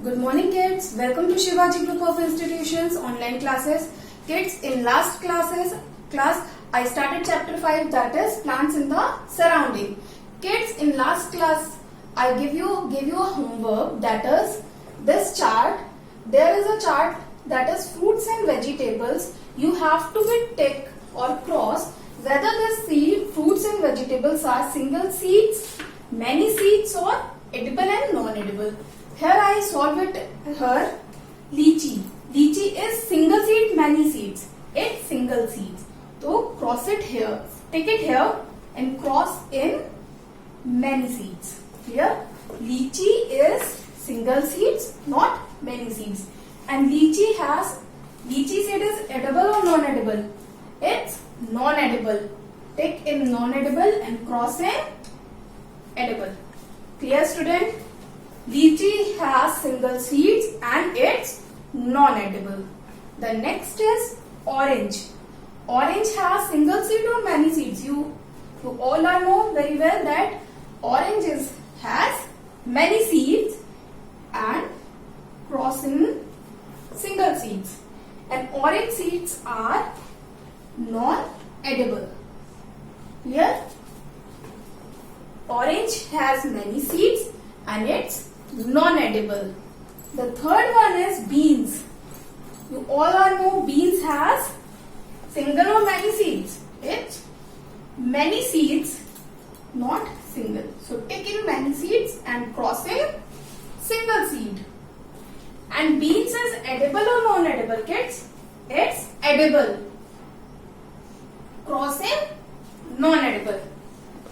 Good morning kids. Welcome to Shivaji Group of Institutions online classes. Kids, in last class I started chapter 5, that is plants in the surrounding. Kids, in last class I gave you a homework, that is this chart. There is a chart that is fruits and vegetables. You have to be tick or cross whether the fruits and vegetables are single seeds, many seeds or edible and non-edible. Here I solve it here. Lychee. Lychee is single seed, many seeds. It's single seeds. So cross it here. Take it here and cross in many seeds. Here lychee is single seeds, not many seeds. And lychee seed is edible or non-edible? It's non-edible. Take in non-edible and cross in edible. Clear, student? Lychee has single seeds and it's non-edible. The next is orange. Orange has single seed or many seeds. You all know very well that orange has many seeds and cross in single seeds. And orange seeds are non-edible. Clear? Orange has many seeds and it's non-edible. The third one is beans. You all know beans has single or many seeds. It's many seeds, not single. So take in many seeds and cross in single seed. And beans is edible or non-edible, kids? It's edible. Cross in non-edible.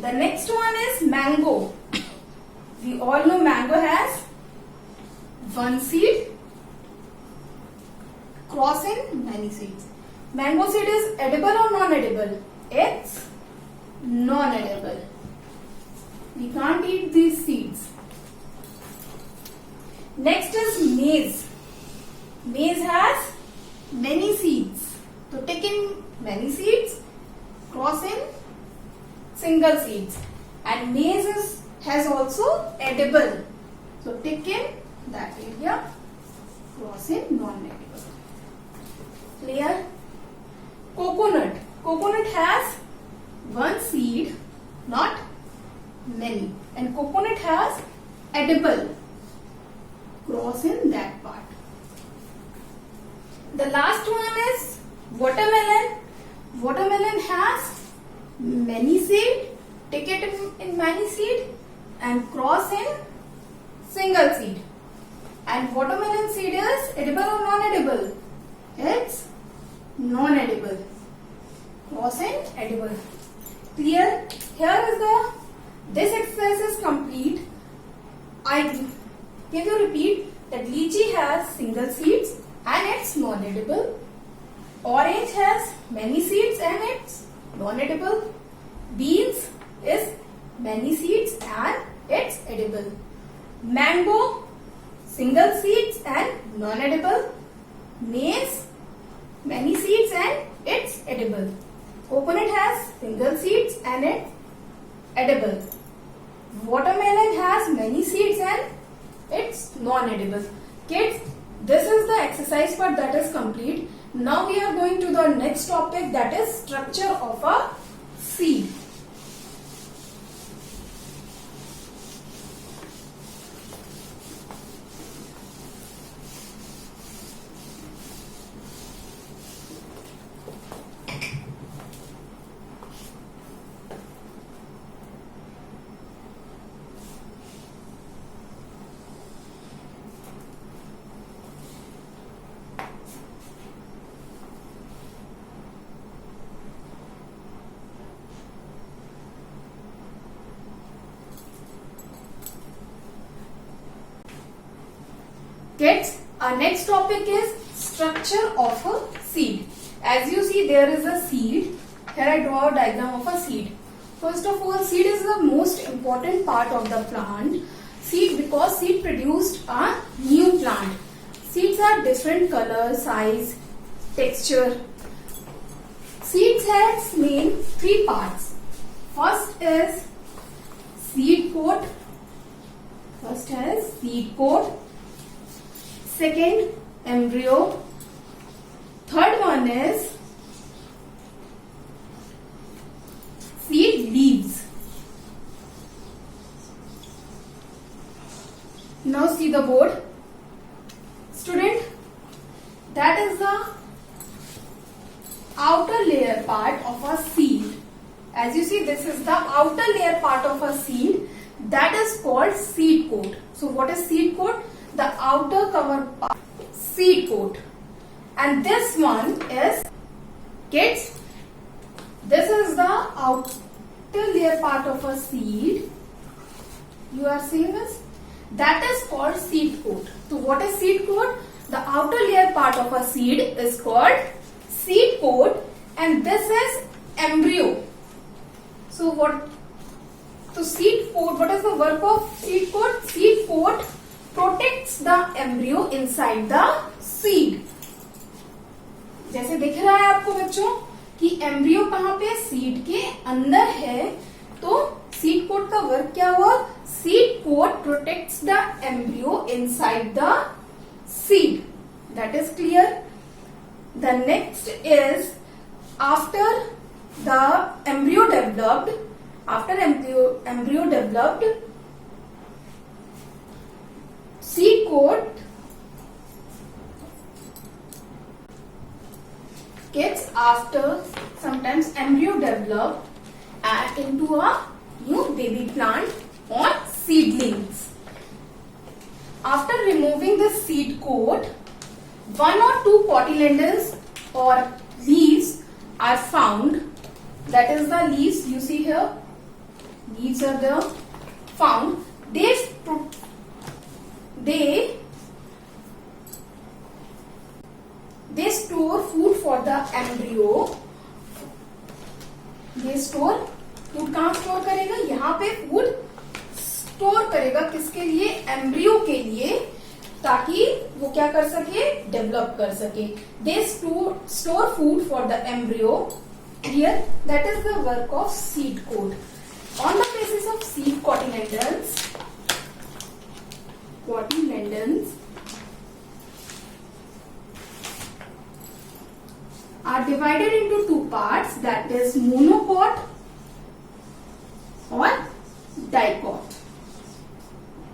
The next one is mango. We all know mango has one seed, cross in many seeds. Mango seed is edible or non-edible? It's non-edible. We can't eat these seeds. Next is maize. Maize has many seeds. So take in many seeds, cross in single seeds. And maize has also edible. So take in that area, cross in non-edible. Clear? Coconut. Coconut has one seed, not many. And coconut has edible. Cross in that part. The last one is watermelon. Watermelon has many seed. Take it in many seed and cross in single seed. And watermelon seed is edible or non-edible? It's non-edible. Cross in edible. Clear? Here is this exercise is complete. I give you repeat that lychee has single seeds and it's non-edible. Orange has many seeds and it's non-edible. Beans is many seeds and it's edible. Mango, single seeds and non-edible. Maize, many seeds and it's edible. Coconut has single seeds and it's edible. Watermelon has many seeds and it's non-edible. Kids, this is the exercise part that is complete. Now we are going to the next topic, that is structure of a seed. Kids, our next topic is structure of a seed. As you see, there is a seed. Here I draw a diagram of a seed. First of all, seed is the most important part of the plant. Seed, because seed produced a new plant. Seeds are different color, size, texture. Seeds has main three parts. First is seed coat. First has seed coat. second embryo, third one is seed leaves. Now see the board. Student, that is the outer layer part of a seed. As you see, this is the outer layer part of a seed, that is called seed coat. So what is seed coat? The outer cover part, seed coat. And this one is, kids, this is the outer layer part of a seed. You are seeing this? That is called seed coat. So what is seed coat? The outer layer part of a seed is called seed coat, and this is embryo. So seed coat, what is the work of seed coat? Seed coat protects the embryo inside the seed. जैसे दिख रहा है आपको बच्चों कि embryo कहाँ पे, seed के अंदर है, तो सीड कोट का वर्क क्या हुआ? Seed coat protects the embryo inside the seed. That is clear. The next is, after the embryo developed, seed coat gets, after sometimes embryo developed into a new baby plant or seedlings. After removing the seed coat, one or two cotyledons or leaves are found. That is the leaves you see here. Leaves are there found. They store food for the embryo. ये store food कहाँ store करेगा? यहाँ पे food store करेगा, किसके लिए? Embryo के लिए, ताकि वो क्या कर सके? डेवलप कर सके. They store food for the embryo. Here, that is the work of seed coat. On the basis of seed cotyledons are divided into two parts, that is monocot or dicot.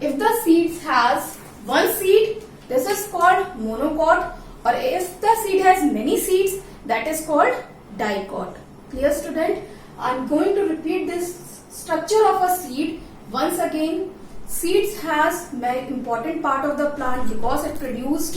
If the seeds has one seed, this is called monocot, or if the seed has many seeds, that is called dicot. Clear, student? I am going to repeat this structure of a seed once again. Seeds has very important part of the plant because it produced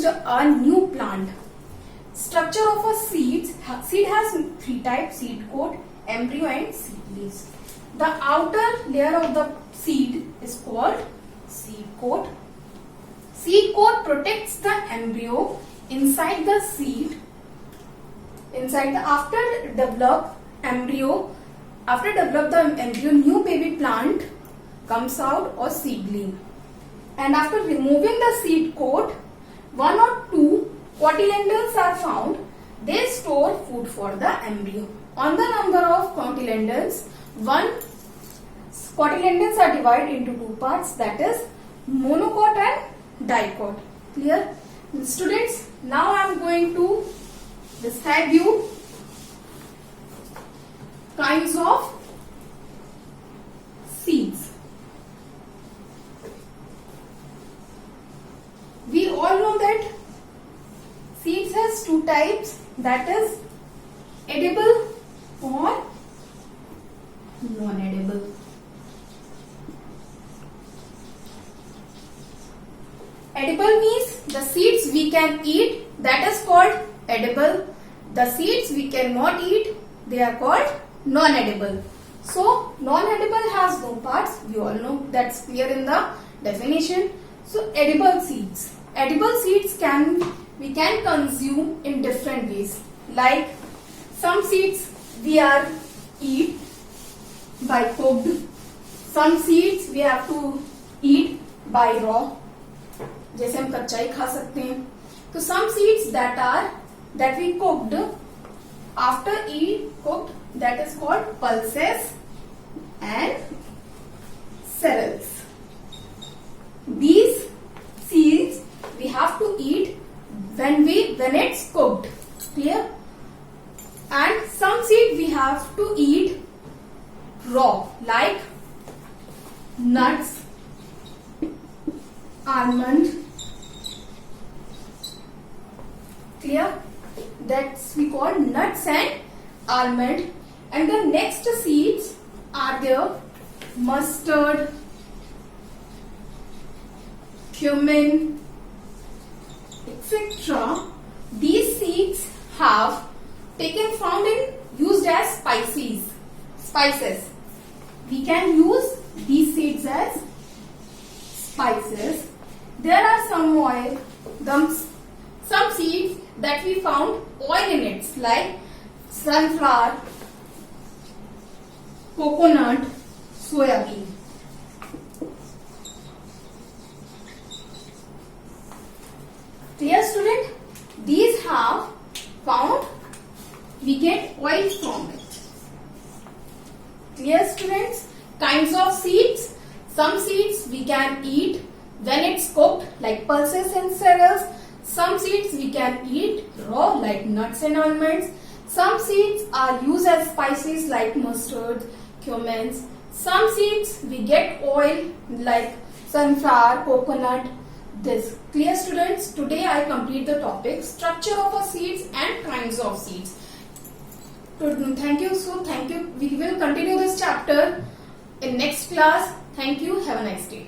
a new plant. Structure of a seed has three types: seed coat, embryo and seedlings. The outer layer of the seed is called seed coat. Seed coat protects the embryo inside the seed. After develop the embryo, new baby plant comes out or seedling. And after removing the seed coat, one or two cotyledons are found. They store food for the embryo. On the number of cotyledons, cotyledons are divided into two parts, that is monocot and dicot. Clear? Students, now I am going to describe you kinds of seeds. We all know that seeds has two types, that is edible or non-edible. Edible means the seeds we can eat, that is called edible. The seeds we cannot eat, they are called non-edible. So non-edible has no parts, we all know, that's clear in the definition. So edible seeds. Edible seeds we can consume in different ways. Like some seeds we are eat by cooked. Some seeds we have to eat by raw. जैसे हम कच्चा ही खा सकते हैं. तो some seeds that we cooked, after cooked, that is called pulses and cereals. These seeds when it's cooked. Clear? And some seed we have to eat raw, like nuts, almond. Clear? That's we call nuts and almond. And the next seeds are there: mustard, cumin, etc. These seeds have taken found in used as spices. We can use these seeds as spices. There are some seeds that we found oil in it, like sunflower, coconut, soya bean. Clear, student? These have found we get oil from it. Clear, students? Kinds of seeds. Some seeds we can eat when it's cooked, like pulses and cereals. Some seeds we can eat raw, like nuts and almonds. Some seeds are used as spices, like mustard, cumins. Some seeds we get oil, like sunflower, coconut. This. Clear, students? Today I complete the topic structure of a seeds and kinds of seeds. Thank you. So thank you. We will continue this chapter in next class. Thank you. Have a nice day.